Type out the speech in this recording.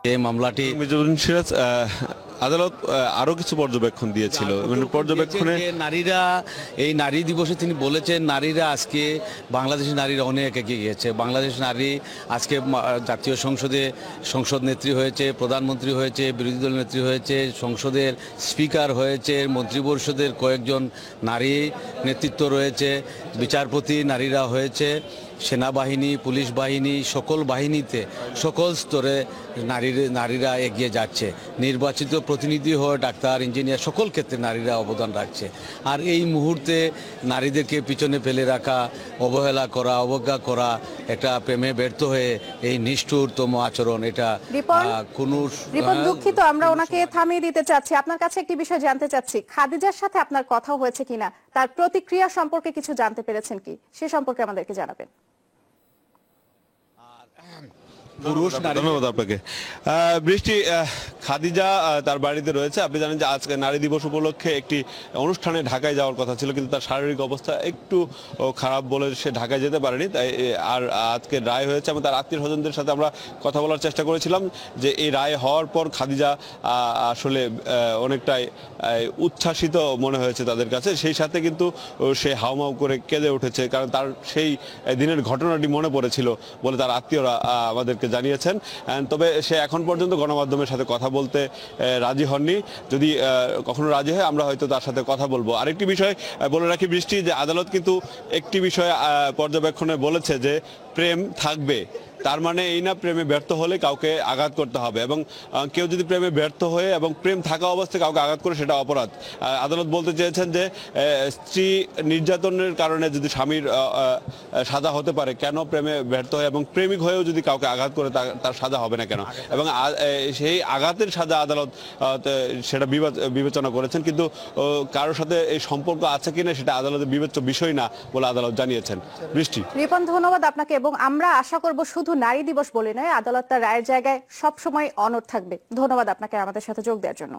এই মামলাটি মিজানুদ্দিন সিরাজ, আদালত আরো কিছু পর্যবেক্ষণ দিয়েছিল, মানে পর্যবেক্ষণে নারীরা, এই নারী দিবসে তিনি বলেছেন নারীরা আজকে, বাংলাদেশের নারীরা অনেক এগিয়ে গিয়েছে। বাংলাদেশ নারী আজকে জাতীয় সংসদে সংসদ নেত্রী হয়েছে, প্রধানমন্ত্রী হয়েছে, বিরোধী দল নেত্রী হয়েছে, সংসদের স্পিকার হয়েছে, মন্ত্রিপরিষদের কয়েকজন নারী নেতৃত্ব রয়েছে, বিচারপতি নারীরা হয়েছে, সেনাবাহিনী, পুলিশ বাহিনী, সকল বাহিনীতে সকল স্তরে নারীরা এগিয়ে যাচ্ছে। নির্বাচিত প্রতিনিধি হয়ে ডাক্তার, ইঞ্জিনিয়ার সকল ক্ষেত্রে নারীরা অবদান রাখছে। আর এই মুহূর্তে নারীদেরকে পিছনে ফেলে রাখা, অবহেলা করা, অবজ্ঞা করা, একটা প্রেমে ব্যর্থ হয়ে এই নিষ্ঠুরতম আচরণ, এটা কোনো দুঃখিত, আমরা ওনাকে থামিয়ে দিতে চাচ্ছি। আপনার কাছে একটি বিষয় জানতে চাচ্ছি, খাদিজার সাথে আপনার কথা হয়েছে কিনা, তার প্রতিক্রিয়া সম্পর্কে কিছু জানতে পেরেছেন কি, সে সম্পর্কে আমাদেরকে জানাবেন। ধন্যবাদ আপনাকে। বৃষ্টি, খাদিজা তার বাড়িতে রয়েছে। আপনি জানেন যে আজকে নারী দিবস উপলক্ষে একটি অনুষ্ঠানে ঢাকায় যাওয়ার কথা ছিল, কিন্তু তার শারীরিক অবস্থা একটু খারাপ বলে সে ঢাকায় যেতে পারেনি। তাই আর আজকে রায় হয়েছে এবং তার আত্মীয় স্বজনদের সাথে আমরা কথা বলার চেষ্টা করেছিলাম যে এই রায় হওয়ার পর খাদিজা আসলে অনেকটাই উচ্ছ্বাসিত মনে হয়েছে তাদের কাছে। সেই সাথে কিন্তু সে হাউমাউ করে কেঁদে উঠেছে, কারণ তার সেই দিনের ঘটনাটি মনে পড়েছিল বলে তার আত্মীয়রা আমাদেরকে জানিয়েছেন। তবে সে এখন পর্যন্ত গণমাধ্যমের সাথে কথা বলতে রাজি হননি। যদি কখনো রাজি হয় আমরা হয়তো তার সাথে কথা বলবো। আরেকটি বিষয় বলে রাখি বৃষ্টি, যে আদালত কিন্তু একটি বিষয় পর্যবেক্ষণে বলেছে যে প্রেম থাকবে, তার মানে এই না প্রেমে ব্যর্থ হলে কাউকে আঘাত করতে হবে, এবং কেউ যদি প্রেমে ব্যর্থ হয়ে এবং প্রেম থাকা অবস্থায় কাউকে আঘাত করে সেটা অপরাধ। আদালত বলতে চেয়েছেন যে স্ত্রী নির্যাতনের কারণে যদি স্বামীর সাজা হতে পারে, কেন প্রেমে ব্যর্থ হয়ে এবং প্রেমিক হয়েও যদি কাউকে আঘাত করে তার সাজা হবে না কেন, এবং সেই আঘাতের সাজা আদালত সেটা বিবেচনা করেছেন। কিন্তু কারোর সাথে এই সম্পর্ক আছে কিনা সেটা আদালতের বিবেচ্য বিষয় না বলে আদালত জানিয়েছেন। বৃষ্টি, রিপন, ধন্যবাদ আপনাকে, এবং আমরা আশা করব শুধু নারী দিবস বলে নয়, আদালত তার রায়ের জায়গায় সবসময় অনড় থাকবে। ধন্যবাদ আপনাকে আমাদের সাথে যোগ দেওয়ার জন্য।